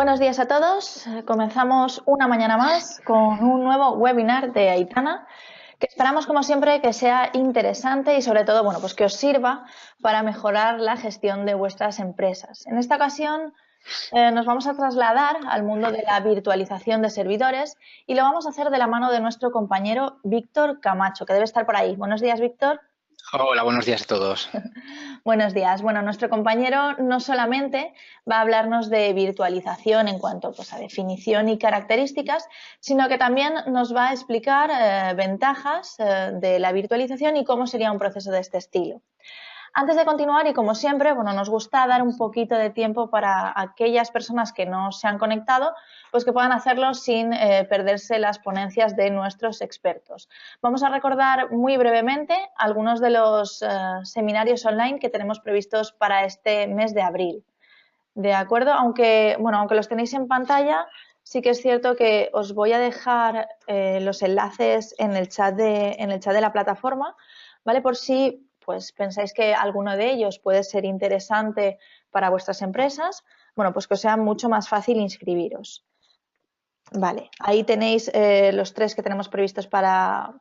Buenos días a todos. Comenzamos una mañana más con un nuevo webinar de Aitana, que esperamos, como siempre, que sea interesante y, sobre todo, bueno, pues que os sirva para mejorar la gestión de vuestras empresas. En esta ocasión nos vamos a trasladar al mundo de la virtualización de servidores y lo vamos a hacer de la mano de nuestro compañero Víctor Camacho, que debe estar por ahí. Buenos días, Víctor. Hola, buenos días a todos. Buenos días. Bueno, nuestro compañero no solamente va a hablarnos de virtualización en cuanto, pues, a definición y características, sino que también nos va a explicar ventajas de la virtualización y cómo sería un proceso de este estilo. Antes de continuar, y como siempre, bueno, nos gusta dar un poquito de tiempo para aquellas personas que no se han conectado, pues que puedan hacerlo sin perderse las ponencias de nuestros expertos. Vamos a recordar muy brevemente algunos de los seminarios online que tenemos previstos para este mes de abril. ¿De acuerdo? Aunque los tenéis en pantalla, sí que es cierto que os voy a dejar los enlaces en el chat de la plataforma, ¿vale? Por si pues pensáis que alguno de ellos puede ser interesante para vuestras empresas, bueno, pues que os sea mucho más fácil inscribiros. Vale, ahí tenéis los tres que tenemos previstos para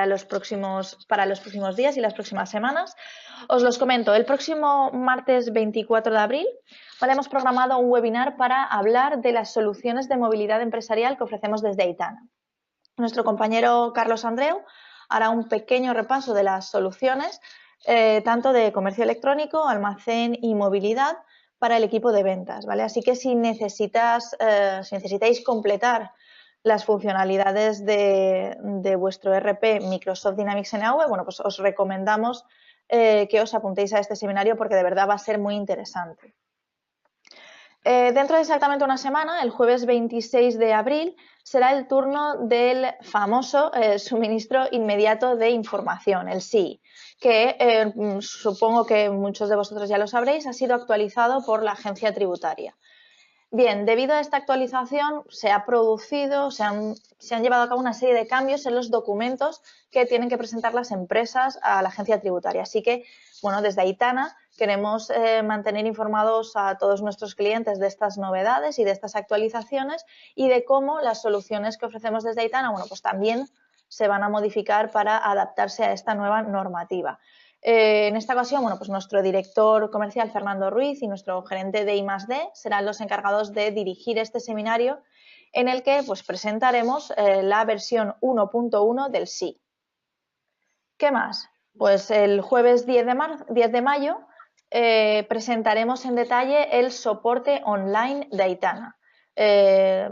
los próximos días y las próximas semanas. Os los comento. El próximo martes 24 de abril hemos programado un webinar para hablar de las soluciones de movilidad empresarial que ofrecemos desde Aitana. Nuestro compañero Carlos Andreu hará un pequeño repaso de las soluciones, tanto de comercio electrónico, almacén y movilidad para el equipo de ventas, ¿vale? Así que si necesitáis completar las funcionalidades de vuestro ERP Microsoft Dynamics NAV, bueno, pues os recomendamos que os apuntéis a este seminario porque de verdad va a ser muy interesante. Dentro de exactamente una semana, el jueves 26 de abril, será el turno del famoso suministro inmediato de información, el SII, que supongo que muchos de vosotros ya lo sabréis, ha sido actualizado por la agencia tributaria. Bien, debido a esta actualización se han llevado a cabo una serie de cambios en los documentos que tienen que presentar las empresas a la agencia tributaria. Así que, bueno, desde Aitana queremos mantener informados a todos nuestros clientes de estas novedades y de estas actualizaciones y de cómo las soluciones que ofrecemos desde Aitana, bueno, pues también se van a modificar para adaptarse a esta nueva normativa. En esta ocasión, bueno, pues nuestro director comercial, Fernando Ruiz, y nuestro gerente de I+D serán los encargados de dirigir este seminario en el que pues, presentaremos la versión 1.1 del SII. ¿Qué más? Pues el jueves 10 de mayo presentaremos en detalle el soporte online de Aitana.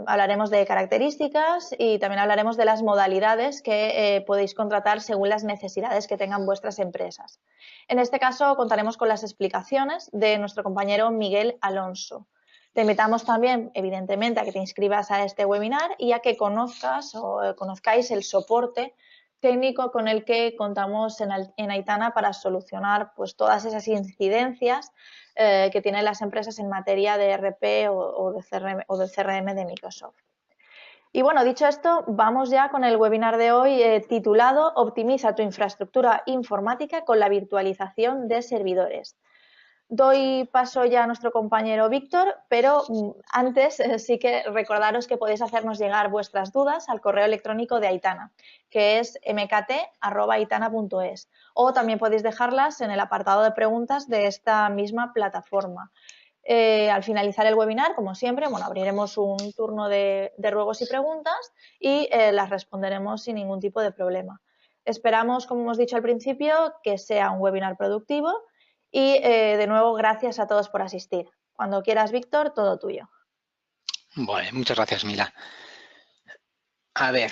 Hablaremos de características y también hablaremos de las modalidades que podéis contratar según las necesidades que tengan vuestras empresas. En este caso contaremos con las explicaciones de nuestro compañero Miguel Alonso. Te invitamos también, evidentemente, a que te inscribas a este webinar y a que conozcáis el soporte técnico con el que contamos en Aitana para solucionar pues, todas esas incidencias que tienen las empresas en materia de ERP o del CRM de Microsoft. Y bueno, dicho esto, vamos ya con el webinar de hoy titulado Optimiza tu infraestructura informática con la virtualización de servidores. Doy paso ya a nuestro compañero Víctor, pero antes sí que recordaros que podéis hacernos llegar vuestras dudas al correo electrónico de Aitana, que es mkt@aitana.es, o también podéis dejarlas en el apartado de preguntas de esta misma plataforma. Al finalizar el webinar, como siempre, bueno, abriremos un turno de ruegos y preguntas y las responderemos sin ningún tipo de problema. Esperamos, como hemos dicho al principio, que sea un webinar productivo y, de nuevo, gracias a todos por asistir. Cuando quieras, Víctor, todo tuyo. Bueno, muchas gracias, Mila. A ver,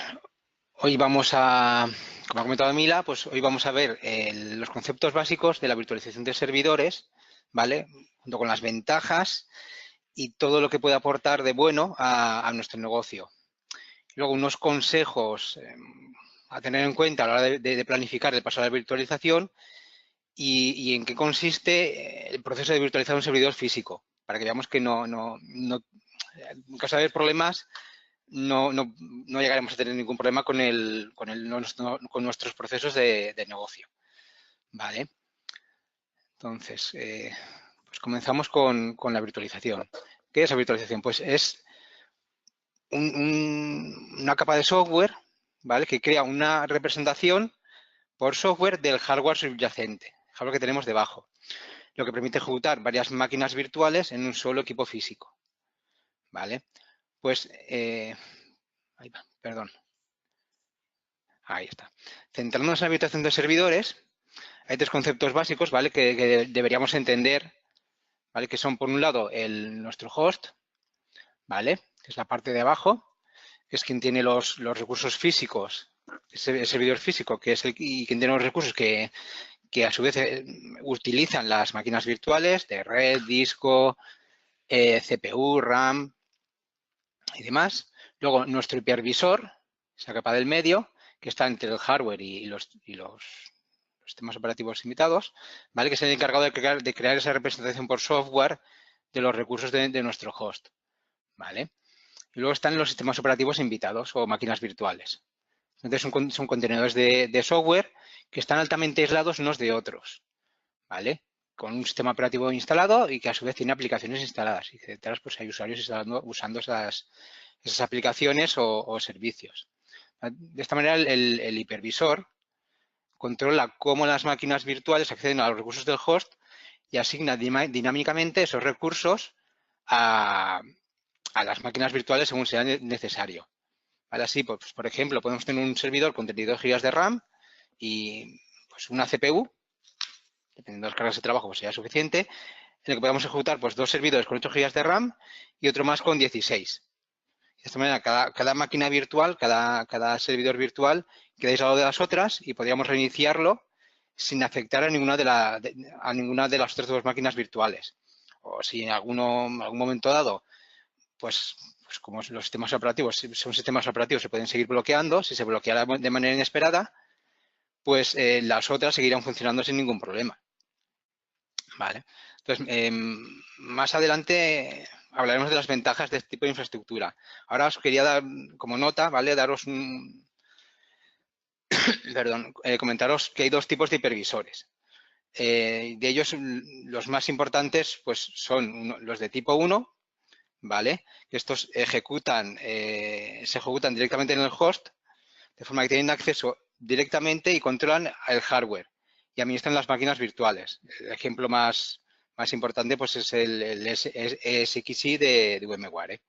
hoy vamos a, como ha comentado Mila, pues hoy vamos a ver los conceptos básicos de la virtualización de servidores, ¿vale? Junto con las ventajas y todo lo que puede aportar de bueno a nuestro negocio. Luego, unos consejos a tener en cuenta a la hora de planificar el paso a la virtualización y en qué consiste el proceso de virtualizar un servidor físico, para que veamos que en caso de haber problemas, no llegaremos a tener ningún problema con nuestros procesos de negocio. Vale. Entonces, pues comenzamos con la virtualización. ¿Qué es la virtualización? Pues es una capa de software, ¿vale? Que crea una representación por software del hardware subyacente, el hardware que tenemos debajo, lo que permite ejecutar varias máquinas virtuales en un solo equipo físico, ¿vale? Pues, ahí va, perdón. Ahí está. Centrándonos en la virtualización de servidores, hay tres conceptos básicos, ¿vale? Que deberíamos entender, ¿vale? Que son, por un lado, nuestro host, ¿vale? Que es la parte de abajo, que es quien tiene los recursos físicos, el servidor físico, que es y quien tiene los recursos que a su vez utilizan las máquinas virtuales de red, disco, CPU, RAM y demás. Luego, nuestro hipervisor, esa capa del medio, que está entre el hardware y los sistemas operativos invitados, ¿vale? Que es el encargado de crear esa representación por software de los recursos de nuestro host, ¿vale? Y luego están los sistemas operativos invitados o máquinas virtuales. Entonces son contenedores de software que están altamente aislados unos de otros, ¿vale? Con un sistema operativo instalado y que a su vez tiene aplicaciones instaladas. Y detrás pues hay usuarios usando esas aplicaciones o servicios. De esta manera el hipervisor controla cómo las máquinas virtuales acceden a los recursos del host y asigna dinámicamente esos recursos a las máquinas virtuales según sea necesario. ¿Vale? Así, pues, por ejemplo, podemos tener un servidor con 32 GB de RAM y pues, una CPU, dependiendo de las cargas de trabajo, pues sea suficiente, en el que podamos ejecutar pues, dos servidores con 8 GB de RAM y otro más con 16. De esta manera, cada máquina virtual, cada servidor virtual queda aislado de las otras y podríamos reiniciarlo sin afectar a ninguna de las otras dos máquinas virtuales. O si en algún momento dado, pues como los sistemas operativos son sistemas operativos, se pueden seguir bloqueando. Si se bloqueara de manera inesperada, pues las otras seguirán funcionando sin ningún problema. Vale. Entonces, más adelante hablaremos de las ventajas de este tipo de infraestructura. Ahora os quería dar como nota, ¿vale? Daros comentaros que hay dos tipos de hipervisores. De ellos, los más importantes pues, son los de tipo 1, ¿vale? Estos se ejecutan directamente en el host, de forma que tienen acceso directamente y controlan el hardware y administran las máquinas virtuales. El ejemplo más importante pues, es el ESXi de VMware.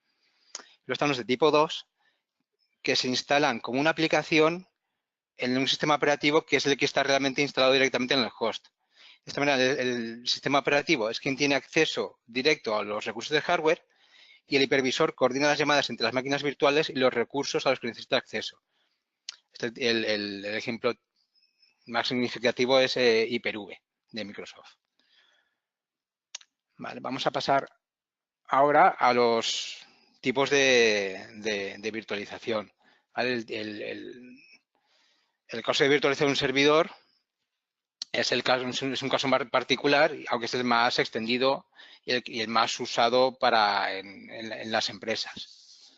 Luego están los de tipo 2, que se instalan como una aplicación en un sistema operativo que es el que está realmente instalado directamente en el host. De esta manera, el sistema operativo es quien tiene acceso directo a los recursos de hardware y el hipervisor coordina las llamadas entre las máquinas virtuales y los recursos a los que necesita acceso. El ejemplo más significativo es Hyper-V de Microsoft. Vale, vamos a pasar ahora a los tipos de virtualización. ¿Vale? El caso de virtualizar un servidor es un caso más particular, aunque es el más extendido y el más usado en las empresas.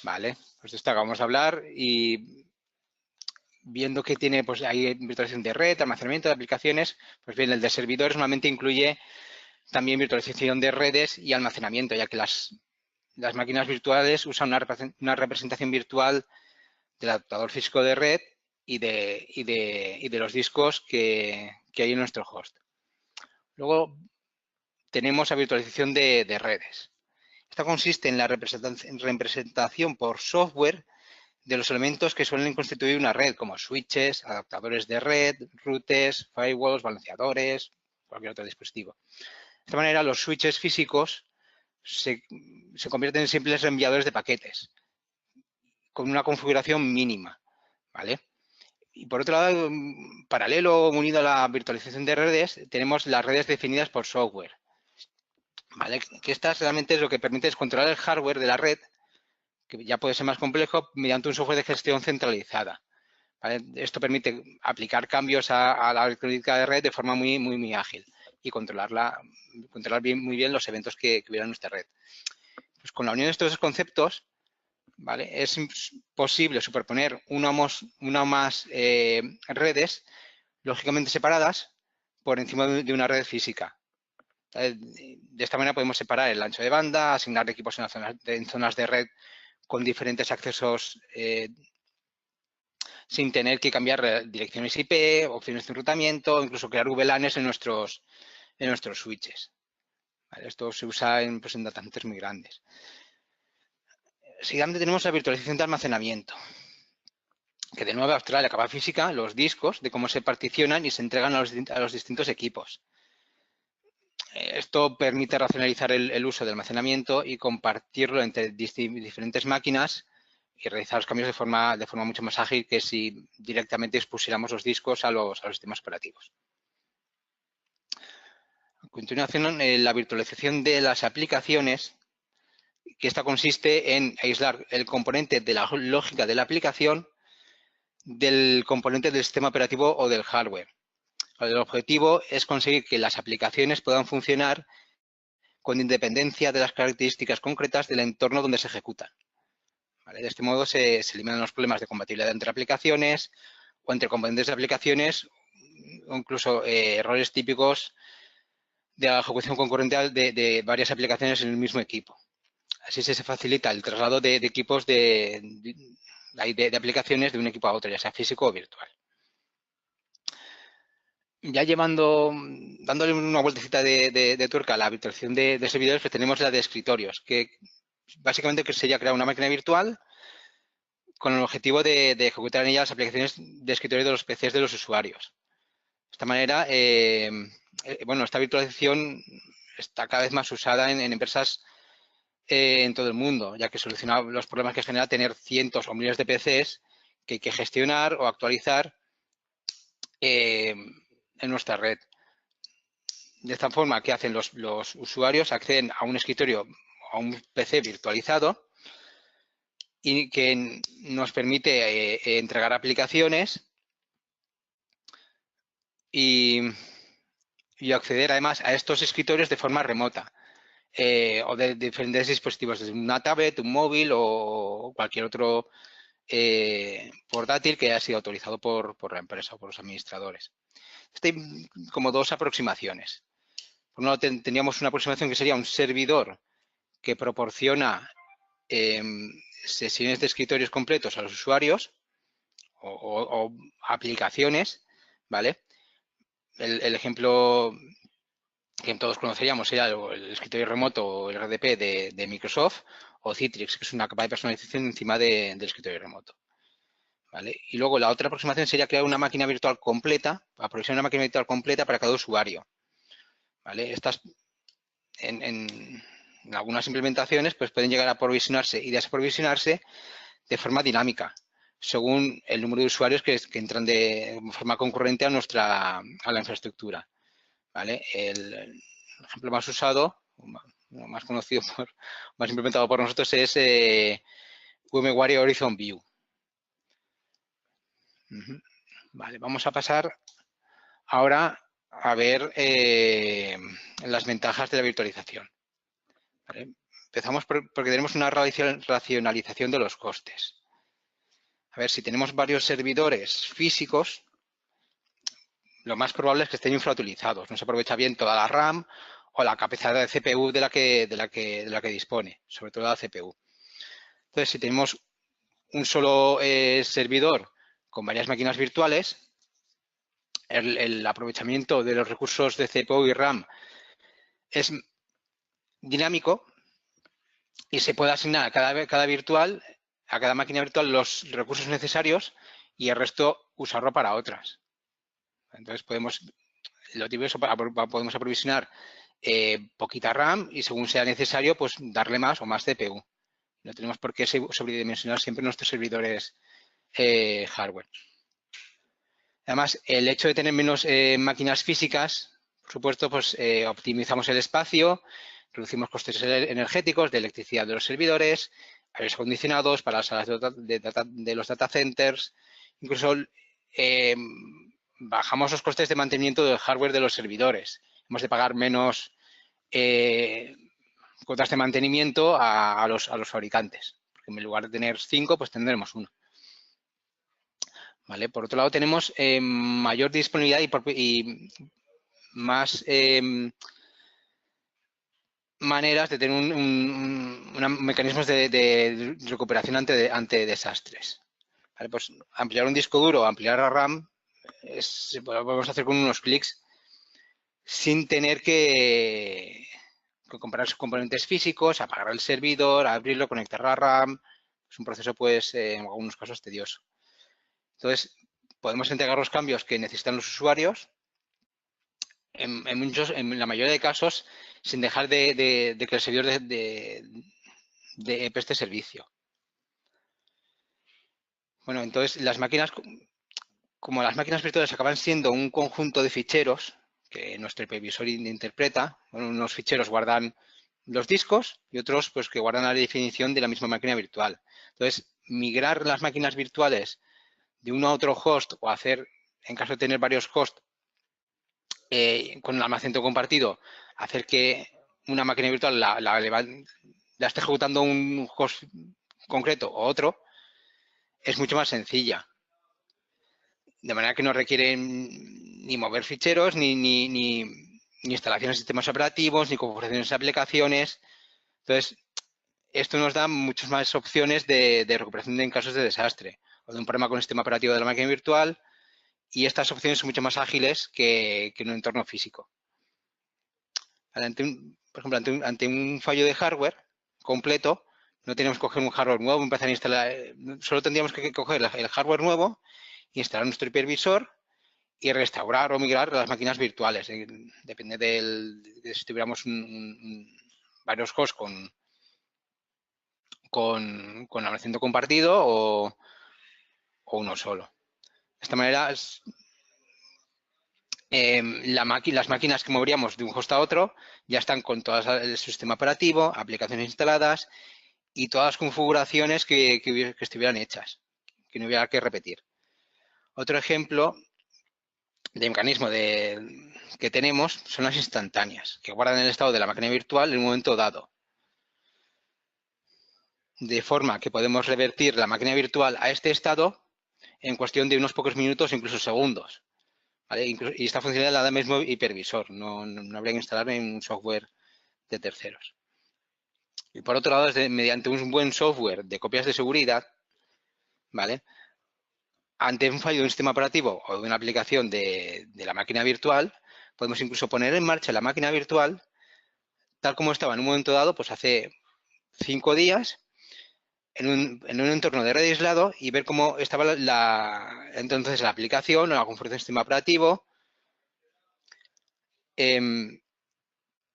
Vale, pues de esto acabamos de hablar y viendo que tiene, pues hay virtualización de red, almacenamiento de aplicaciones, pues bien, el de servidores normalmente incluye también virtualización de redes y almacenamiento, ya que las máquinas virtuales usan una representación virtual del adaptador físico de red y de los discos que hay en nuestro host. Luego tenemos la virtualización de redes. Esta consiste en la representación por software de los elementos que suelen constituir una red, como switches, adaptadores de red, routers, firewalls, balanceadores, cualquier otro dispositivo. De esta manera, los switches físicos se convierten en simples enviadores de paquetes, con una configuración mínima, ¿vale? Y por otro lado, paralelo, unido a la virtualización de redes, tenemos las redes definidas por software, ¿vale? Que estas realmente es lo que permite es controlar el hardware de la red, que ya puede ser más complejo, mediante un software de gestión centralizada. ¿Vale? Esto permite aplicar cambios a la electrónica de red de forma muy ágil y controlar muy bien los eventos que hubiera en nuestra red. Pues con la unión de estos dos conceptos, ¿vale? Es posible superponer una o más redes lógicamente separadas por encima de una red física. De esta manera podemos separar el ancho de banda, asignar equipos en zonas de red con diferentes accesos sin tener que cambiar direcciones IP, opciones de enrutamiento, incluso crear VLANs en nuestros switches. ¿Vale? Esto se usa en data centers muy grandes. Siguiente tenemos la virtualización de almacenamiento, que de nuevo abstrae la capa física, los discos, de cómo se particionan y se entregan a los distintos equipos. Esto permite racionalizar el uso de almacenamiento y compartirlo entre diferentes máquinas y realizar los cambios de forma mucho más ágil que si directamente expusiéramos los discos a los sistemas operativos. A continuación, la virtualización de las aplicaciones, que esta consiste en aislar el componente de la lógica de la aplicación del componente del sistema operativo o del hardware. El objetivo es conseguir que las aplicaciones puedan funcionar con independencia de las características concretas del entorno donde se ejecutan. ¿Vale? De este modo se eliminan los problemas de compatibilidad entre aplicaciones o entre componentes de aplicaciones o incluso errores típicos de la ejecución concurrente de varias aplicaciones en el mismo equipo. Así se facilita el traslado de equipos de aplicaciones de un equipo a otro, ya sea físico o virtual. Ya dándole una vueltecita de tuerca a la virtualización de servidores, pues tenemos la de escritorios, que básicamente sería crear una máquina virtual con el objetivo de ejecutar en ella las aplicaciones de escritorio de los PCs de los usuarios. De esta manera, esta virtualización está cada vez más usada en empresas en todo el mundo, ya que soluciona los problemas que genera tener cientos o miles de PCs que hay que gestionar o actualizar en nuestra red. De esta forma, ¿qué hacen los usuarios? Acceden a un escritorio, a un PC virtualizado y que nos permite entregar aplicaciones y acceder además a estos escritorios de forma remota o de diferentes dispositivos, desde una tablet, un móvil o cualquier otro portátil que haya sido autorizado por la empresa o por los administradores. Hay como dos aproximaciones. Por un lado, teníamos una aproximación que sería un servidor que proporciona sesiones de escritorios completos a los usuarios o aplicaciones, ¿vale? El ejemplo que todos conoceríamos sería el escritorio remoto o el RDP de Microsoft o Citrix, que es una capa de personalización encima del escritorio remoto. ¿Vale? Y luego la otra aproximación sería crear una máquina virtual completa, aprovisionar una máquina virtual completa para cada usuario. ¿Vale? Estas, en algunas implementaciones, pues pueden llegar a aprovisionarse y desaprovisionarse de forma dinámica, según el número de usuarios que entran de forma concurrente a la infraestructura. ¿Vale? El ejemplo más usado, más conocido, más implementado por nosotros es VMware Horizon View. Vale, vamos a pasar ahora a ver las ventajas de la virtualización. ¿Vale? Empezamos porque tenemos una racionalización de los costes. A ver, si tenemos varios servidores físicos, lo más probable es que estén infrautilizados. No se aprovecha bien toda la RAM o la capacidad de CPU de la que dispone, sobre todo la CPU. Entonces, si tenemos un solo servidor con varias máquinas virtuales, el aprovechamiento de los recursos de CPU y RAM es dinámico y se puede asignar a cada máquina virtual los recursos necesarios y el resto usarlo para otras. Entonces podemos aprovisionar poquita RAM y según sea necesario, pues darle más o más CPU. No tenemos por qué sobredimensionar siempre nuestros servidores hardware. Además, el hecho de tener menos máquinas físicas, por supuesto, pues optimizamos el espacio, reducimos costes energéticos de electricidad de los servidores, aires acondicionados para las salas de los data centers, incluso bajamos los costes de mantenimiento del hardware de los servidores. Hemos de pagar menos cuotas de mantenimiento a los fabricantes, porque en lugar de tener 5, pues tendremos 1. ¿Vale? Por otro lado, tenemos mayor disponibilidad y más maneras de tener mecanismos de recuperación ante desastres. ¿Vale? Pues ampliar un disco duro, ampliar la RAM, lo podemos hacer con unos clics sin tener que comprar sus componentes físicos, apagar el servidor, abrirlo, conectar la RAM. Es un proceso, pues, en algunos casos tedioso. Entonces, podemos entregar los cambios que necesitan los usuarios en la mayoría de casos sin dejar de que el servidor preste servicio. Bueno, entonces las máquinas, como las máquinas virtuales acaban siendo un conjunto de ficheros que nuestro hipervisor interpreta, bueno, unos ficheros guardan los discos y otros pues que guardan la definición de la misma máquina virtual. Entonces, migrar las máquinas virtuales de uno a otro host o hacer, en caso de tener varios hosts, con el almacenamiento compartido, hacer que una máquina virtual la esté ejecutando un host concreto o otro, es mucho más sencilla. De manera que no requieren ni mover ficheros, ni instalaciones de sistemas operativos, ni configuraciones de aplicaciones. Entonces, esto nos da muchas más opciones de recuperación en casos de desastre o de un problema con el sistema operativo de la máquina virtual, y estas opciones son mucho más ágiles que en un entorno físico. Por ejemplo, ante un fallo de hardware completo, no tenemos que coger un hardware nuevo, empezar a instalar, solo tendríamos que coger el hardware nuevo, instalar nuestro hipervisor y restaurar o migrar las máquinas virtuales. Depende de si tuviéramos varios hosts con almacenamiento compartido o uno solo. De esta manera, las máquinas que moveríamos de un host a otro ya están con todo el sistema operativo, aplicaciones instaladas y todas las configuraciones que estuvieran hechas, que no hubiera que repetir. Otro ejemplo de mecanismo que tenemos son las instantáneas, que guardan el estado de la máquina virtual en un momento dado. De forma que podemos revertir la máquina virtual a este estado en cuestión de unos pocos minutos o incluso segundos. ¿Vale? Y esta funcionalidad la da el mismo hipervisor, no habría que instalar en un software de terceros. Y por otro lado, mediante un buen software de copias de seguridad, ¿vale? Ante un fallo de un sistema operativo o de una aplicación de la máquina virtual, podemos incluso poner en marcha la máquina virtual tal como estaba en un momento dado, pues hace 5 días, en un entorno de red aislado y ver cómo estaba entonces la aplicación o la configuración del sistema operativo.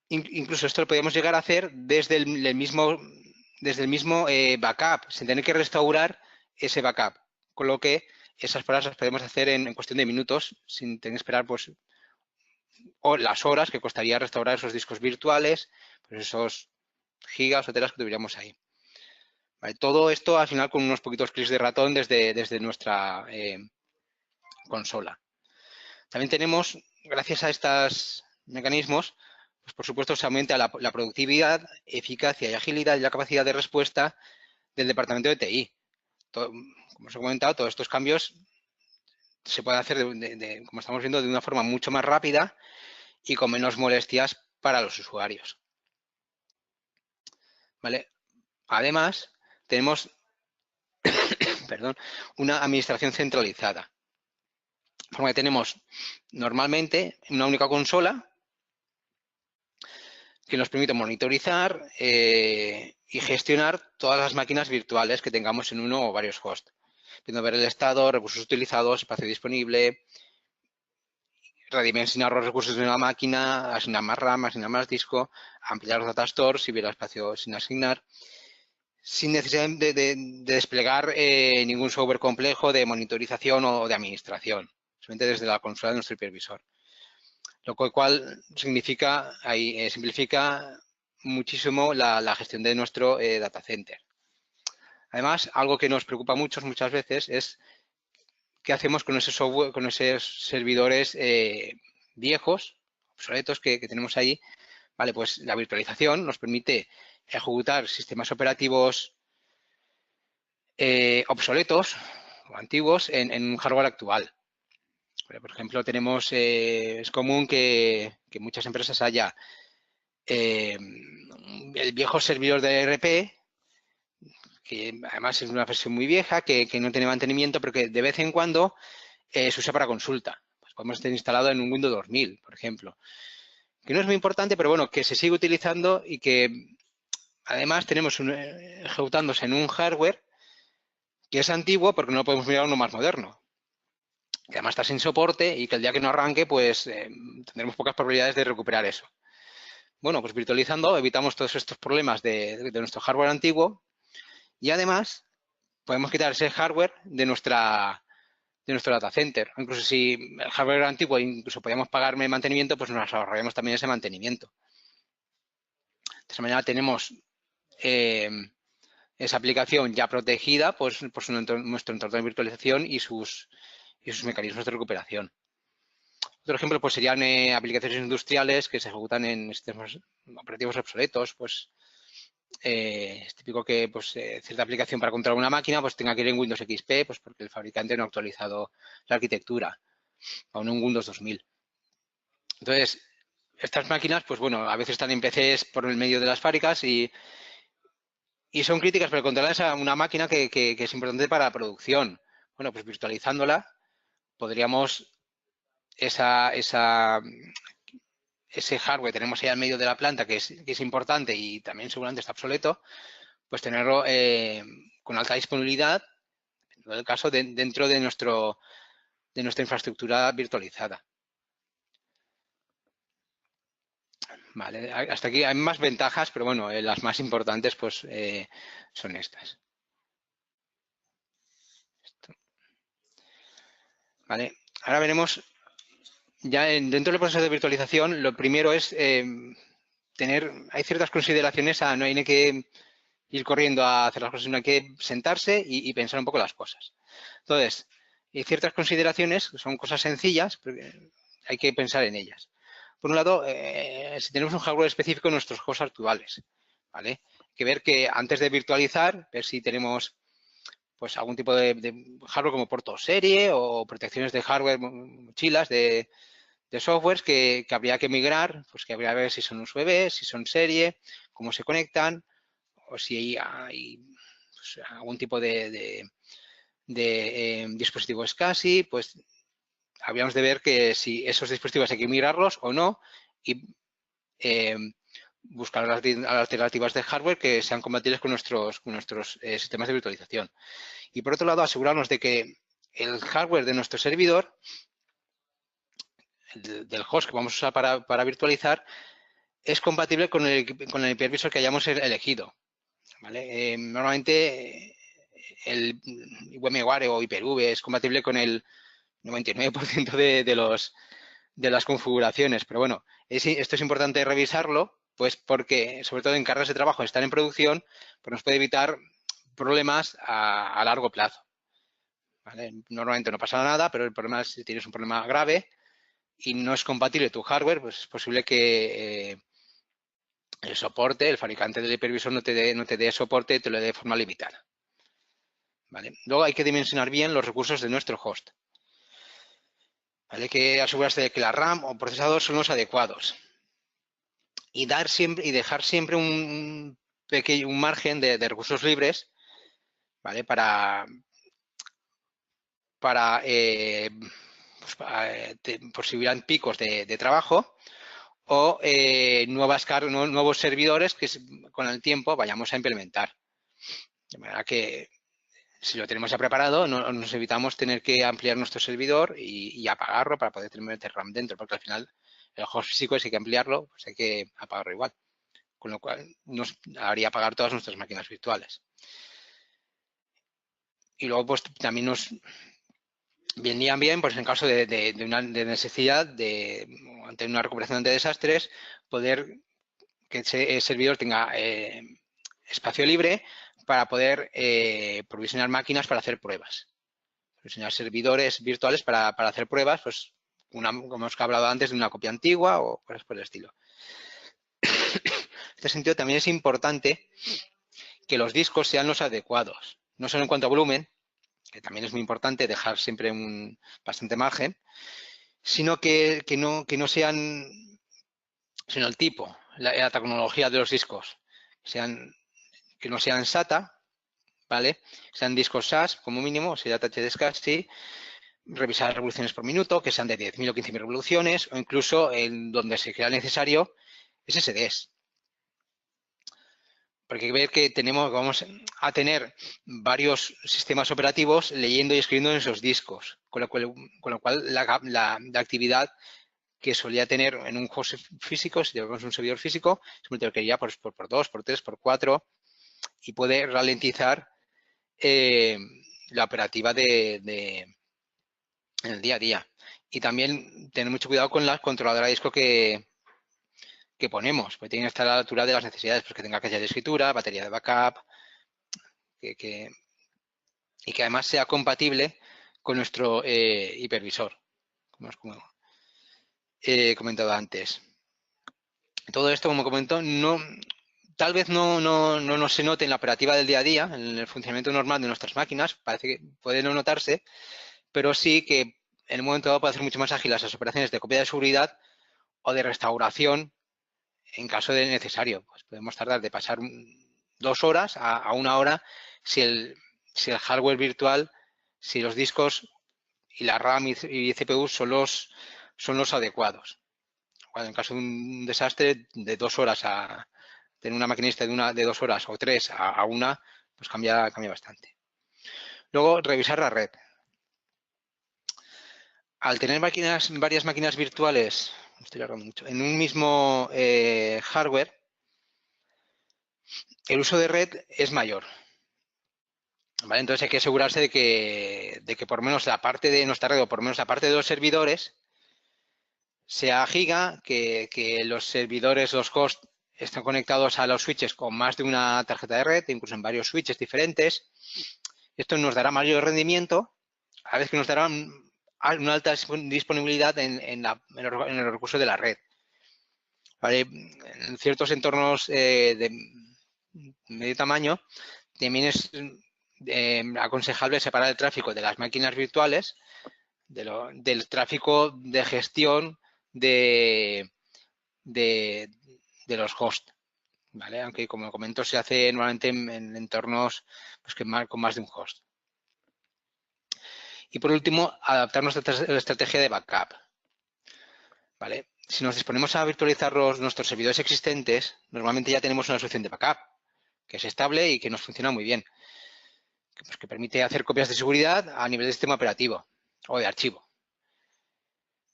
Incluso esto lo podemos llegar a hacer desde el mismo backup, sin tener que restaurar ese backup. Con lo que esas pruebas las podemos hacer en cuestión de minutos, sin tener que esperar pues, o las horas que costaría restaurar esos discos virtuales, pues esos gigas o teras que tuviéramos ahí. Vale, todo esto al final con unos poquitos clics de ratón desde nuestra consola. También tenemos, gracias a estos mecanismos, pues por supuesto se aumenta la productividad, eficacia y agilidad y la capacidad de respuesta del departamento de TI. Como os he comentado, todos estos cambios se pueden hacer, como estamos viendo, de una forma mucho más rápida y con menos molestias para los usuarios. ¿Vale? Además, tenemos una administración centralizada. De forma que tenemos normalmente una única consola que nos permite monitorizar y gestionar todas las máquinas virtuales que tengamos en uno o varios hosts, pudiendo ver el estado, recursos utilizados, espacio disponible, redimensionar los recursos de una máquina, asignar más RAM, asignar más disco, ampliar los data stores si hubiera espacio sin asignar, sin necesidad de desplegar ningún software complejo de monitorización o de administración, solamente desde la consola de nuestro hipervisor. Lo cual significa, simplifica muchísimo la gestión de nuestro data center. Además, algo que nos preocupa muchas veces es qué hacemos con ese software, con esos servidores viejos, obsoletos que tenemos ahí. Vale, pues la virtualización nos permite ejecutar sistemas operativos obsoletos o antiguos en un hardware actual. Por ejemplo, es común que muchas empresas haya el viejo servidor de ERP, que además es una versión muy vieja, que no tiene mantenimiento, pero que de vez en cuando se usa para consulta. Pues podemos estar instalado en un Windows 2000, por ejemplo. Que no es muy importante, pero bueno, que se sigue utilizando y que además tenemos ejecutándose en un hardware que es antiguo porque no podemos mirar uno más moderno. Que además está sin soporte y que el día que no arranque, pues tendremos pocas probabilidades de recuperar eso. Bueno, pues virtualizando evitamos todos estos problemas de nuestro hardware antiguo y además podemos quitar ese hardware de nuestro data center. Incluso si el hardware era antiguo e incluso podíamos pagarme mantenimiento, pues nos ahorraremos también ese mantenimiento. De esa manera tenemos esa aplicación ya protegida por nuestro entorno de virtualización y sus mecanismos de recuperación. Otro ejemplo pues serían aplicaciones industriales que se ejecutan en sistemas operativos obsoletos. Pues es típico que pues, cierta aplicación para controlar una máquina pues tenga que ir en Windows XP, pues porque el fabricante no ha actualizado la arquitectura, aún en Windows 2000. Entonces, estas máquinas, pues bueno, a veces están en PCs por el medio de las fábricas y son críticas para controlar una máquina que es importante para la producción. Bueno, pues virtualizándola podríamos ese hardware tenemos ahí al medio de la planta que es importante y también seguramente está obsoleto, pues tenerlo con alta disponibilidad, en el caso dentro de nuestra infraestructura virtualizada. Vale, hasta aquí hay más ventajas, pero bueno, las más importantes pues son estas. Vale, ahora veremos, ya dentro del proceso de virtualización, lo primero es hay ciertas consideraciones, no hay que ir corriendo a hacer las cosas, sino hay que sentarse y pensar un poco las cosas. Entonces, hay ciertas consideraciones, que son cosas sencillas, pero hay que pensar en ellas. Por un lado, si tenemos un hardware específico en nuestros juegos actuales, ¿vale? Hay que ver que antes de virtualizar, ver si tenemos pues algún tipo de hardware como puerto serie o protecciones de hardware, mochilas de softwares que habría que migrar, pues que habría que ver si son USB, si son serie, cómo se conectan, o si hay pues, algún tipo de dispositivo SCSI, pues habríamos de ver que si esos dispositivos hay que migrarlos o no y buscar alternativas de hardware que sean compatibles con nuestros sistemas de virtualización. Y por otro lado, asegurarnos de que el hardware de nuestro servidor, del host que vamos a usar para virtualizar, es compatible con el hipervisor que hayamos elegido. ¿Vale? Normalmente el VMware o Hyper-V es compatible con el 99% de las configuraciones, pero bueno, esto es importante revisarlo, pues porque sobre todo en cargas de trabajo están en producción, pues nos puede evitar problemas a largo plazo. ¿Vale? Normalmente no pasa nada, pero el problema es si tienes un problema grave y no es compatible tu hardware, pues es posible que el soporte, el fabricante del hipervisor no te dé soporte, te lo dé de forma limitada. ¿Vale? Luego hay que dimensionar bien los recursos de nuestro host. ¿Vale? Hay que asegurarse de que la RAM o procesador son los adecuados. Y dejar siempre un margen de recursos libres, ¿vale? Por si hubieran picos de trabajo o nuevos servidores que con el tiempo vayamos a implementar. De manera que si lo tenemos ya preparado, nos evitamos tener que ampliar nuestro servidor y apagarlo para poder meter RAM dentro, porque al final el host físico es hay que ampliarlo, pues hay que apagarlo igual. Con lo cual nos haría apagar todas nuestras máquinas virtuales. Y luego pues también nos vendrían bien, pues en caso de necesidad ante una recuperación de desastres, poder que ese servidor tenga espacio libre para poder provisionar máquinas para hacer pruebas. Provisionar servidores virtuales para hacer pruebas, pues como hemos hablado antes, de una copia antigua o cosas por el estilo. En este sentido, también es importante que los discos sean los adecuados, no solo en cuanto a volumen, que también es muy importante dejar siempre bastante margen, sino que no sean, o sino el tipo, la tecnología de los discos, que no sean SATA, ¿vale? Sean discos SAS como mínimo, sería HDD casi, revisar revoluciones por minuto, que sean de 10.000 o 15.000 revoluciones, o incluso en donde se crea necesario SSDs. Porque hay que ver que vamos a tener varios sistemas operativos leyendo y escribiendo en esos discos, con lo cual la actividad que solía tener en un host físico, si tenemos un servidor físico, se multiplicaría por 2, por 3, por 4 y puede ralentizar la operativa en el día a día. Y también tener mucho cuidado con la controladora de disco que ponemos, porque tiene que estar a la altura de las necesidades, pues que tenga calle de escritura, batería de backup, y que además sea compatible con nuestro hipervisor, como he comentado antes. Todo esto, como comento, tal vez no se note en la operativa del día a día, en el funcionamiento normal de nuestras máquinas, parece que puede no notarse, pero sí que en un momento dado puede hacer mucho más ágiles las operaciones de copia de seguridad o de restauración en caso de necesario. Pues podemos tardar de pasar 2 horas a 1 hora si el hardware virtual, si los discos y la RAM y CPU son los adecuados. En caso de un desastre, de 2 horas a tener una maquinista de 2 horas o 3 a 1, pues cambia bastante. Luego, revisar la red. Al tener varias máquinas virtuales, estoy hablando mucho, en un mismo hardware, el uso de red es mayor. ¿Vale? Entonces hay que asegurarse de que por lo menos la parte de nuestra red o por lo menos la parte de los servidores sea giga, que los servidores, los hosts, estén conectados a los switches con más de una tarjeta de red, incluso en varios switches diferentes. Esto nos dará mayor rendimiento, a la vez que nos dará una alta disponibilidad en los recursos de la red. ¿Vale? En ciertos entornos de medio tamaño, también es aconsejable separar el tráfico de las máquinas virtuales del tráfico de gestión de los hosts, ¿vale? Aunque, como comento, se hace normalmente en entornos pues, con más de un host. Y por último, adaptar nuestra estrategia de backup, ¿vale? Si nos disponemos a virtualizar nuestros servidores existentes, normalmente ya tenemos una solución de backup que es estable y que nos funciona muy bien, que permite hacer copias de seguridad a nivel de sistema operativo o de archivo.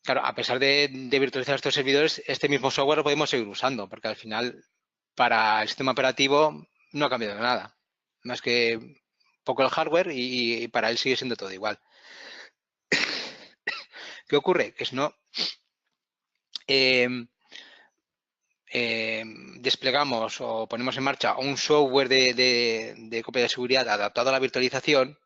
Claro, a pesar de virtualizar estos servidores, este mismo software lo podemos seguir usando, porque al final, para el sistema operativo no ha cambiado nada, más que poco el hardware y para él sigue siendo todo igual. ¿Qué ocurre? Que si no desplegamos o ponemos en marcha un software de copia de seguridad adaptado a la virtualización,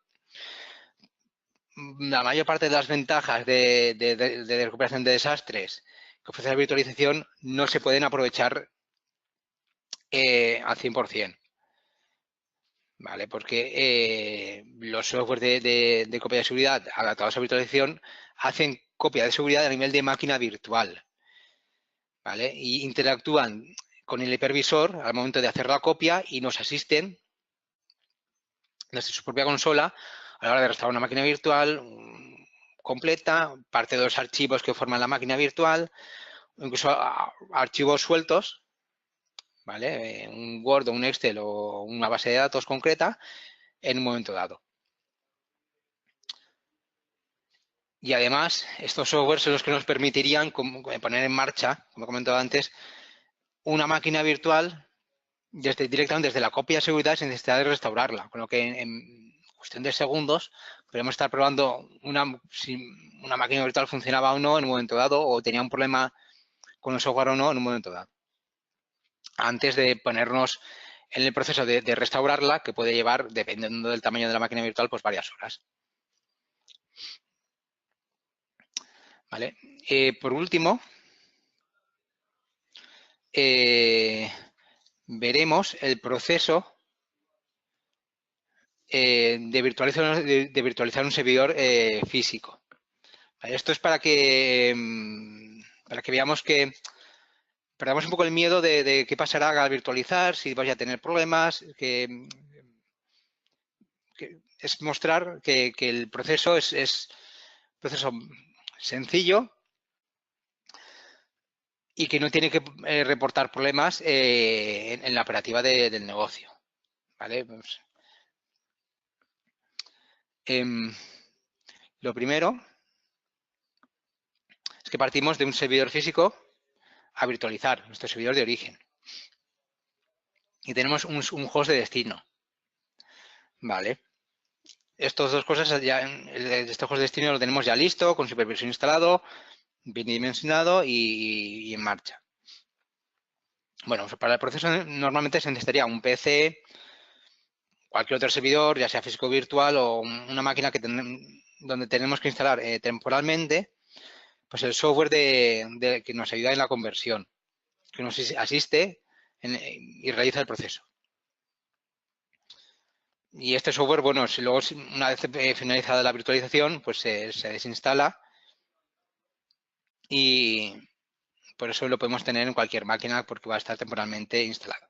la mayor parte de las ventajas de recuperación de desastres que ofrece la virtualización no se pueden aprovechar al 100%. ¿Vale? Porque los software de copia de seguridad adaptados a virtualización hacen copia de seguridad a nivel de máquina virtual, ¿vale? Y interactúan con el hipervisor al momento de hacer la copia y nos asisten desde su propia consola a la hora de restaurar una máquina virtual completa, parte de los archivos que forman la máquina virtual, incluso archivos sueltos, ¿vale? Un Word o un Excel o una base de datos concreta en un momento dado. Y además, estos softwares son los que nos permitirían poner en marcha, como he comentado antes, una máquina virtual directamente desde la copia de seguridad sin necesidad de restaurarla. Con lo que en cuestión de segundos podemos estar probando si una máquina virtual funcionaba o no en un momento dado o tenía un problema con el software o no en un momento dado. Antes de ponernos en el proceso de restaurarla, que puede llevar, dependiendo del tamaño de la máquina virtual, pues varias horas. ¿Vale? Por último, veremos el proceso de virtualizar un servidor físico. ¿Vale? Esto es para que veamos que perdamos un poco el miedo de qué pasará al virtualizar, si vais a tener problemas, que es mostrar que el proceso es proceso sencillo y que no tiene que reportar problemas en la operativa del negocio. ¿Vale? Pues, lo primero es que partimos de un servidor físico a virtualizar, nuestro servidor de origen. Y tenemos un host de destino. Vale. Estas dos cosas, este host de destino lo tenemos ya listo, con supervisión instalado, bien dimensionado y en marcha. Bueno, para el proceso normalmente se necesitaría un PC, cualquier otro servidor, ya sea físico o virtual, o una máquina donde tenemos que instalar temporalmente pues el software que nos ayuda en la conversión, que nos asiste y realiza el proceso. Y este software, bueno, si luego una vez finalizada la virtualización, pues se desinstala y por eso lo podemos tener en cualquier máquina porque va a estar temporalmente instalado.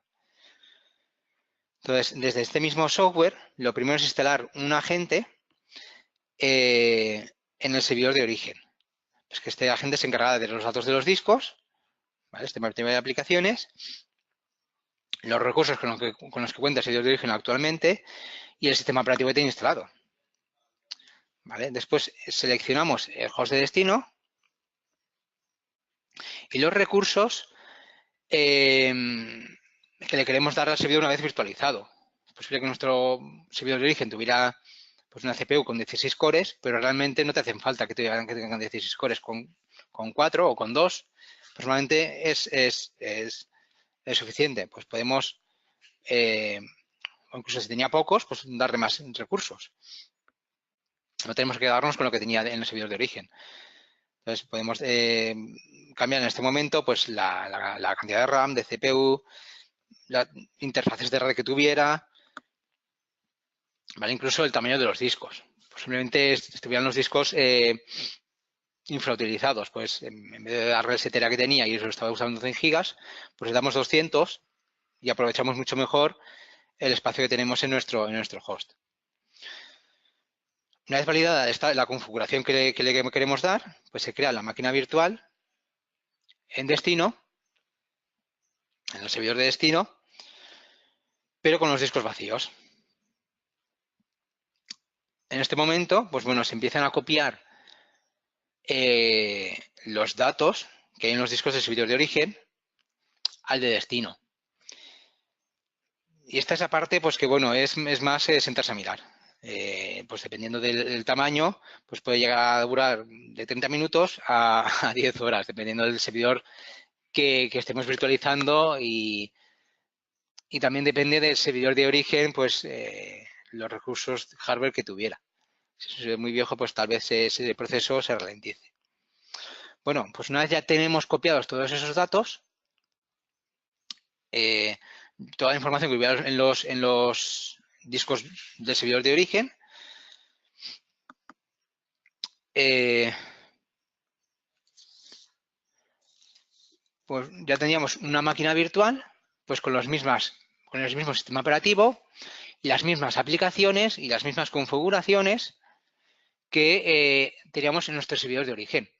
Entonces, desde este mismo software, lo primero es instalar un agente en el servidor de origen. Es que este agente se encarga de los datos de los discos, ¿vale? Este tipo de aplicaciones, los recursos con los que cuenta el servidor de origen actualmente y el sistema operativo que tiene instalado. ¿Vale? Después seleccionamos el host de destino y los recursos que le queremos dar al servidor una vez virtualizado. Es posible que nuestro servidor de origen tuviera pues una CPU con 16 cores, pero realmente no te hacen falta que tengan 16 cores con 4 o con 2. Personalmente es suficiente. Pues podemos, o incluso si tenía pocos, pues darle más recursos. No tenemos que quedarnos con lo que tenía en el servidor de origen. Entonces podemos cambiar en este momento pues la cantidad de RAM, de CPU, las interfaces de red que tuviera, ¿vale? Incluso el tamaño de los discos. Posiblemente estuvieran los discos infrautilizados, pues en vez de darle el 7 TB que tenía y eso lo estaba usando 100 gigas, pues le damos 200 y aprovechamos mucho mejor el espacio que tenemos en nuestro host. Una vez validada la configuración que le queremos dar, pues se crea la máquina virtual en destino, en el servidor de destino, pero con los discos vacíos. En este momento, pues bueno, se empiezan a copiar los datos que hay en los discos del servidor de origen al de destino. Y esta es la parte, pues que bueno, es más sentarse a mirar. Pues dependiendo del tamaño, pues puede llegar a durar de 30 minutos a 10 horas, dependiendo del servidor que estemos virtualizando y también depende del servidor de origen, pues los recursos hardware que tuviera. Si es muy viejo, pues tal vez ese proceso se ralentice. Bueno, pues una vez ya tenemos copiados todos esos datos, toda la información que hubiera en los discos del servidor de origen, pues ya teníamos una máquina virtual, pues con el mismo sistema operativo y las mismas aplicaciones y las mismas configuraciones que teníamos en nuestro servidor de origen.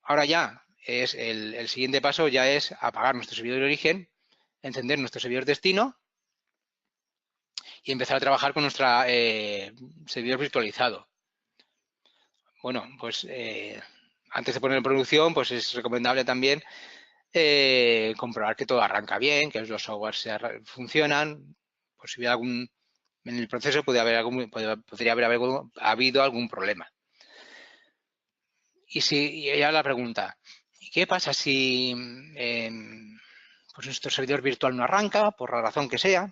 Ahora ya es el siguiente paso, ya es apagar nuestro servidor de origen, encender nuestro servidor destino y empezar a trabajar con nuestro servidor virtualizado. Bueno, pues antes de poner en producción, pues es recomendable también comprobar que todo arranca bien, que los softwares funcionan. Pues si hubiera en el proceso podría haber habido algún problema. Y ya la pregunta, ¿qué pasa si pues nuestro servidor virtual no arranca, por la razón que sea?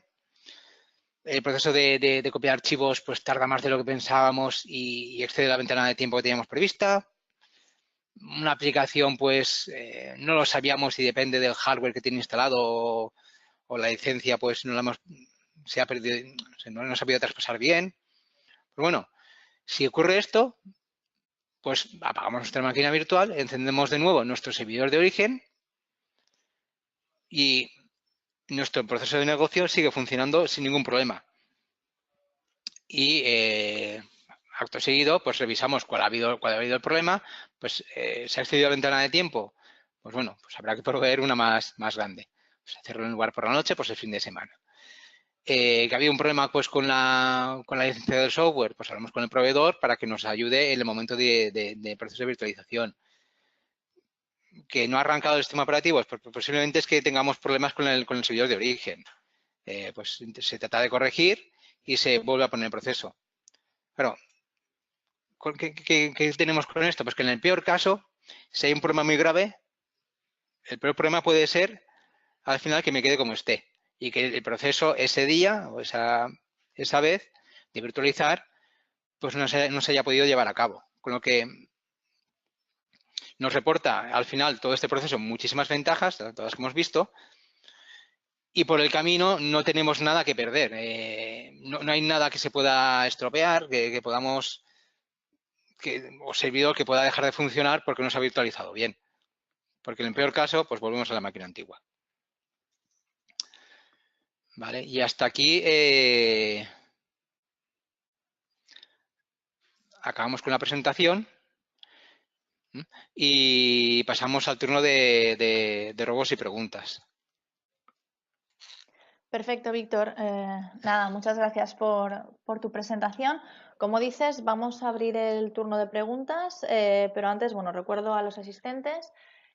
El proceso de copiar archivos pues tarda más de lo que pensábamos y excede la ventana de tiempo que teníamos prevista. Una aplicación pues no lo sabíamos y depende del hardware que tiene instalado o la licencia pues no la hemos, se ha perdido, no nos ha podido traspasar bien. Pues bueno, si ocurre esto, pues apagamos nuestra máquina virtual, encendemos de nuevo nuestro servidor de origen y nuestro proceso de negocio sigue funcionando sin ningún problema. Y acto seguido, pues revisamos cuál ha habido el problema, pues se ha excedido la ventana de tiempo, pues bueno, pues habrá que proveer una más grande. Pues hacerlo en lugar por la noche, pues el fin de semana. Que ha habido un problema pues con la licencia del software, pues hablamos con el proveedor para que nos ayude en el momento de proceso de virtualización. Que no ha arrancado el sistema operativo, pues posiblemente es que tengamos problemas con el servidor de origen. Pues se trata de corregir y se vuelve a poner en proceso. Claro, ¿qué tenemos con esto? Pues que en el peor caso, si hay un problema muy grave, el peor problema puede ser al final que me quede como esté y que el proceso ese día o esa vez de virtualizar pues no se haya podido llevar a cabo. Con lo que nos reporta al final todo este proceso muchísimas ventajas, todas las que hemos visto, y por el camino no tenemos nada que perder. No hay nada que se pueda estropear, que podamos, o servidor que pueda dejar de funcionar porque no se ha virtualizado bien. Porque en el peor caso, pues volvemos a la máquina antigua. Vale, y hasta aquí acabamos con la presentación y pasamos al turno de robos y preguntas. Perfecto, Víctor. Nada, muchas gracias por tu presentación. Como dices, vamos a abrir el turno de preguntas, pero antes, bueno, recuerdo a los asistentes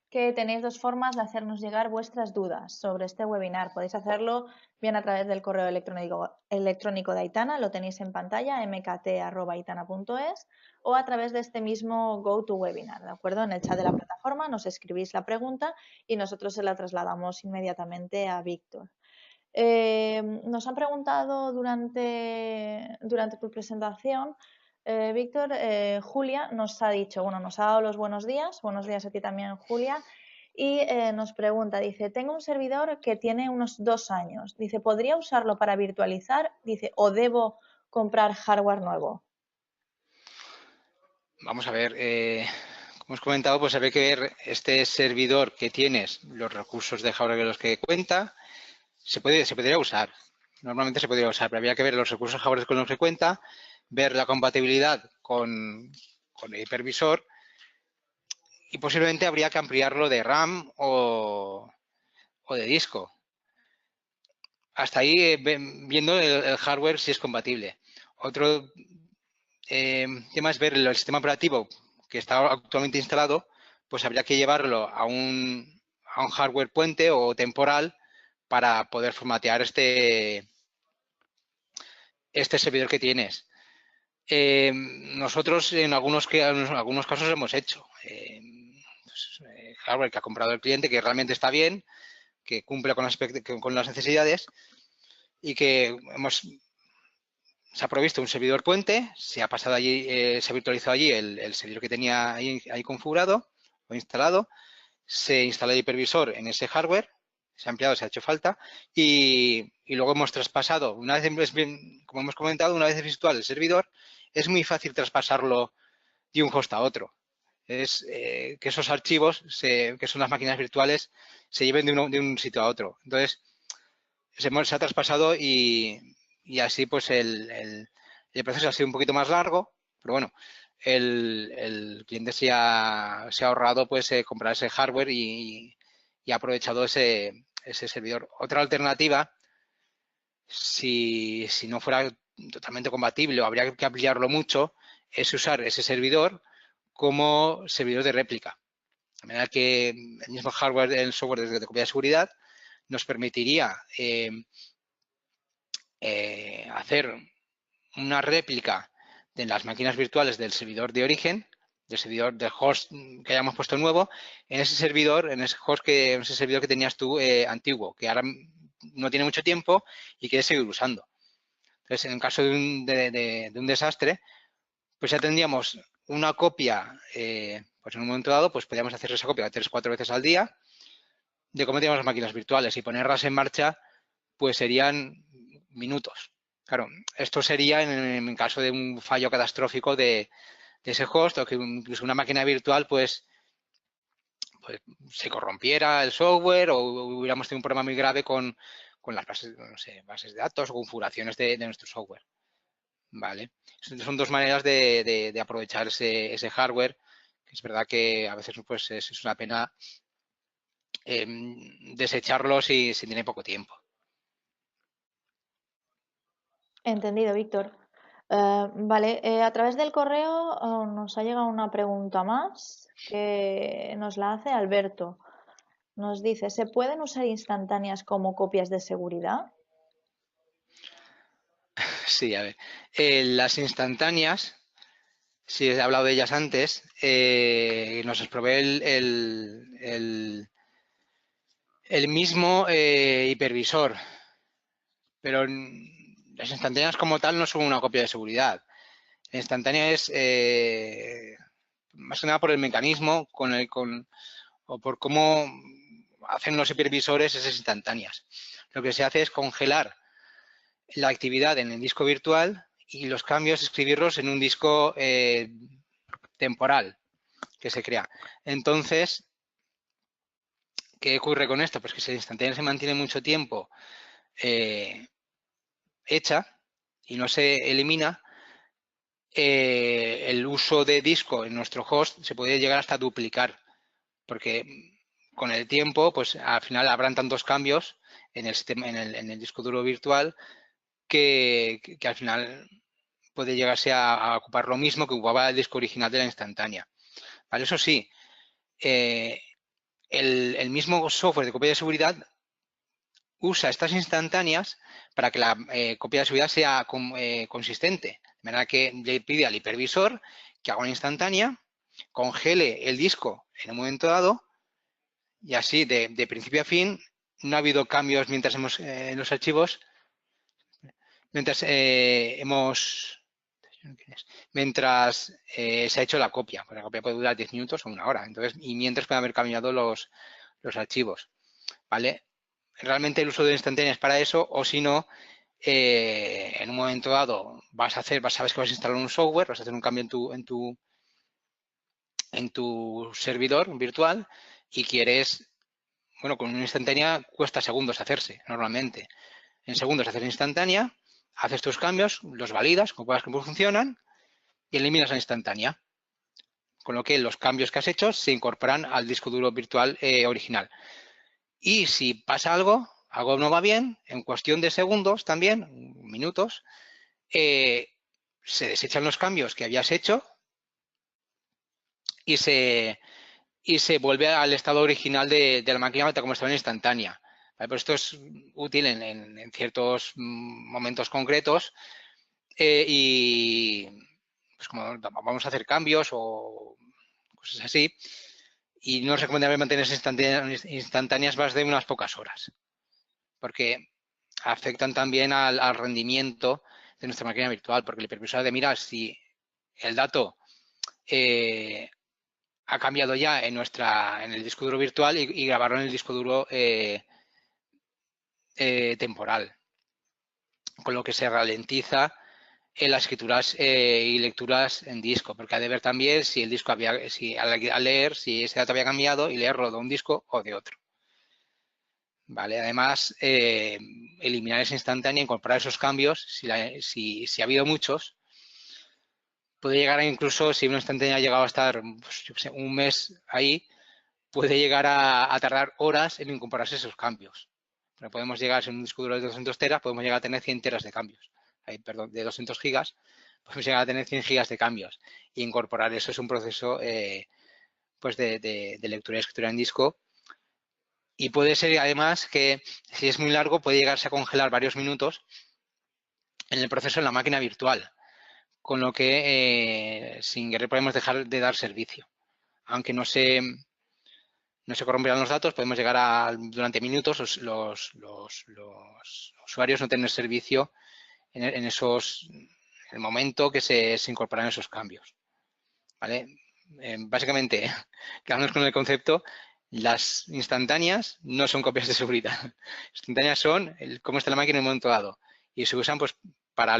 que tenéis dos formas de hacernos llegar vuestras dudas sobre este webinar. Podéis hacerlo bien a través del correo electrónico de Aitana, lo tenéis en pantalla, mkt@aitana.es, o a través de este mismo GoToWebinar, ¿de acuerdo? En el chat de la plataforma nos escribís la pregunta y nosotros se la trasladamos inmediatamente a Víctor. Nos han preguntado durante tu presentación, Víctor, Julia nos ha dicho, bueno, nos ha dado los buenos días a ti también, Julia, y nos pregunta, dice, tengo un servidor que tiene unos 2 años, dice, ¿podría usarlo para virtualizar? Dice, ¿o debo comprar hardware nuevo? Vamos a ver, como os comentado, pues habría que ver este servidor que tienes, los recursos de hardware de los que cuenta, se podría usar. Normalmente se podría usar, pero habría que ver los recursos hardware con los que cuenta, ver la compatibilidad con el hipervisor y posiblemente habría que ampliarlo de RAM o de disco. Hasta ahí viendo el hardware si es compatible. Otro tema es ver el sistema operativo que está actualmente instalado, pues habría que llevarlo a un hardware puente o temporal para poder formatear este servidor que tienes. Nosotros en algunos casos lo hemos hecho. Hardware que ha comprado el cliente que realmente está bien, que cumple con las necesidades y que se ha provisto un servidor puente, se ha pasado allí, se ha virtualizado allí el servidor que tenía ahí configurado o instalado, se instala el hipervisor en ese hardware, se ha ampliado, se ha hecho falta y luego hemos traspasado, una vez, como hemos comentado, una vez virtual el servidor, es muy fácil traspasarlo de un host a otro. Es que esos archivos, que son las máquinas virtuales, se lleven de un sitio a otro. Entonces, se ha traspasado y así pues el proceso ha sido un poquito más largo, pero bueno, el cliente se ha ahorrado pues comprar ese hardware y ha aprovechado ese servidor. Otra alternativa, si no fuera totalmente compatible o habría que ampliarlo mucho, es usar ese servidor como servidor de réplica. De manera que el mismo hardware, el software de copia de seguridad, nos permitiría hacer una réplica de las máquinas virtuales del servidor de origen, del host que hayamos puesto nuevo, en ese servidor, en ese servidor que tenías tú antiguo, que ahora no tiene mucho tiempo y quieres seguir usando. Entonces, en el caso de un desastre, pues ya tendríamos una copia, pues en un momento dado, pues podríamos hacer esa copia 3 o 4 veces al día de cómo teníamos las máquinas virtuales y ponerlas en marcha, pues serían minutos. Claro, esto sería en caso de un fallo catastrófico de ese host o que incluso una máquina virtual pues pues, se corrompiera el software o hubiéramos tenido un problema muy grave con las bases, no sé, bases de datos o configuraciones de nuestro software. ¿Vale? Son dos maneras de aprovechar ese hardware, que es verdad que a veces pues, es una pena desecharlo si tiene poco tiempo. Entendido, Víctor. Vale, a través del correo nos ha llegado una pregunta más que nos la hace Alberto. Nos dice, ¿se pueden usar instantáneas como copias de seguridad? Sí, a ver. Las instantáneas, si he hablado de ellas antes, nos provee el mismo hipervisor, pero las instantáneas como tal no son una copia de seguridad. La instantánea es más que nada por el mecanismo o por cómo hacen los hipervisores esas instantáneas. Lo que se hace es congelar la actividad en el disco virtual y los cambios escribirlos en un disco temporal que se crea. Entonces, ¿qué ocurre con esto? Pues que si la instantánea se mantiene mucho tiempo hecha y no se elimina, el uso de disco en nuestro host se puede llegar hasta duplicar, porque con el tiempo, pues al final habrán tantos cambios en el sistema, en el disco duro virtual que al final puede llegarse a ocupar lo mismo que ocupaba el disco original de la instantánea. ¿Vale? Eso sí, el mismo software de copia de seguridad usa estas instantáneas para que la copia de seguridad sea consistente. De manera que le pide al hipervisor que haga una instantánea, congele el disco en un momento dado y así de principio a fin no ha habido cambios mientras en los archivos, mientras se ha hecho la copia. Pues la copia puede durar 10 minutos o una hora. Entonces, y mientras pueden haber cambiado los archivos. ¿Vale? Realmente el uso de instantáneas para eso, o si no, en un momento dado sabes que vas a instalar un software, vas a hacer un cambio en tu servidor virtual y quieres, bueno, con una instantánea cuesta segundos hacerse normalmente. En segundos hacer instantánea, haces tus cambios, los validas, compruebas cómo funcionan y eliminas la instantánea. Con lo que los cambios que has hecho se incorporan al disco duro virtual original. Y si pasa algo no va bien, en cuestión de segundos también, minutos, se desechan los cambios que habías hecho y se vuelve al estado original de la máquina como estaba en instantánea. ¿Vale? Pues esto es útil en ciertos momentos concretos y pues como vamos a hacer cambios o cosas así, y no es recomendable mantener instantáneas más de unas pocas horas, porque afectan también al rendimiento de nuestra máquina virtual, porque el hipervisor ha de mirar si el dato ha cambiado ya en el disco duro virtual y grabarlo en el disco duro temporal, con lo que se ralentiza en las escrituras y lecturas en disco, porque ha de ver también si el disco al leer, si ese dato había cambiado y leerlo de un disco o de otro. ¿Vale? Además, eliminar esa instantánea, incorporar esos cambios, si ha habido muchos, puede llegar a incluso, si una instantánea ha llegado a estar pues, yo sé, un mes ahí, puede llegar a tardar horas en incorporarse esos cambios. Pero podemos llegar, si en un disco duro de 200 teras, podemos llegar a tener 100 teras de cambios. Perdón, de 200 gigas, podemos llegar a tener 100 gigas de cambios. E incorporar eso es un proceso pues de lectura y escritura en disco. Y puede ser, además, que si es muy largo, puede llegarse a congelar varios minutos en el proceso en la máquina virtual, con lo que sin querer podemos dejar de dar servicio. Aunque no se corromperán los datos, podemos llegar a, durante minutos, los usuarios no tener servicio en el momento que se incorporan esos cambios. ¿Vale? Básicamente, quedándonos con el concepto, las instantáneas no son copias de seguridad. Instantáneas son cómo está la máquina en un momento dado y se usan pues para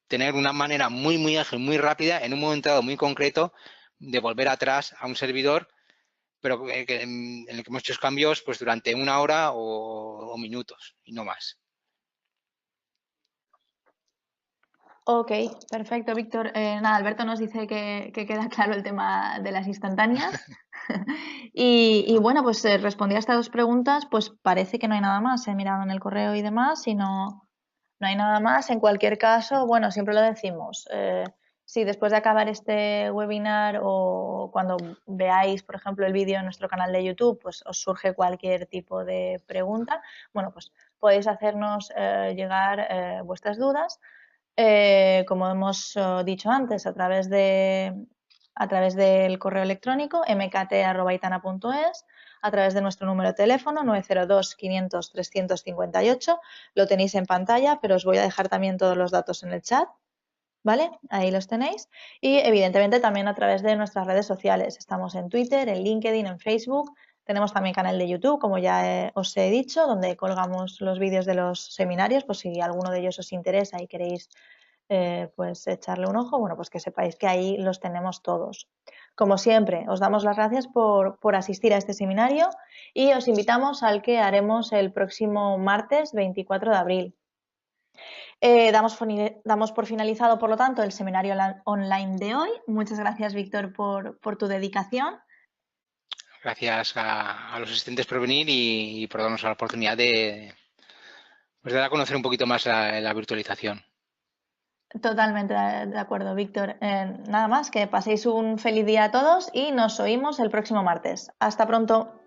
tener una manera muy ágil, muy rápida, en un momento dado muy concreto, de volver atrás a un servidor, pero en el que hemos hecho cambios pues durante 1 hora o minutos y no más. Ok, perfecto, Víctor. Nada, Alberto nos dice que queda claro el tema de las instantáneas. Y bueno, pues respondí a estas dos preguntas, pues parece que no hay nada más. He mirado en el correo y demás y no hay nada más. En cualquier caso, bueno, siempre lo decimos. Si después de acabar este webinar o cuando veáis, por ejemplo, el vídeo en nuestro canal de YouTube, pues os surge cualquier tipo de pregunta, bueno, pues podéis hacernos llegar vuestras dudas. Como hemos dicho antes, a través del correo electrónico mkt@itana.es, a través de nuestro número de teléfono 902-500-358. Lo tenéis en pantalla, pero os voy a dejar también todos los datos en el chat, ¿vale? Ahí los tenéis. Y evidentemente también a través de nuestras redes sociales. Estamos en Twitter, en LinkedIn, en Facebook. Tenemos también canal de YouTube, como ya os he dicho, donde colgamos los vídeos de los seminarios, pues si alguno de ellos os interesa y queréis pues echarle un ojo, bueno, pues que sepáis que ahí los tenemos todos. Como siempre, os damos las gracias por asistir a este seminario y os invitamos al que haremos el próximo martes 24 de abril. Damos por finalizado, por lo tanto, el seminario online de hoy. Muchas gracias, Víctor, por tu dedicación. Gracias a los asistentes por venir y por darnos la oportunidad de, pues, dar a conocer un poquito más la virtualización. Totalmente de acuerdo, Víctor. Nada más, que paséis un feliz día a todos y nos oímos el próximo martes. Hasta pronto.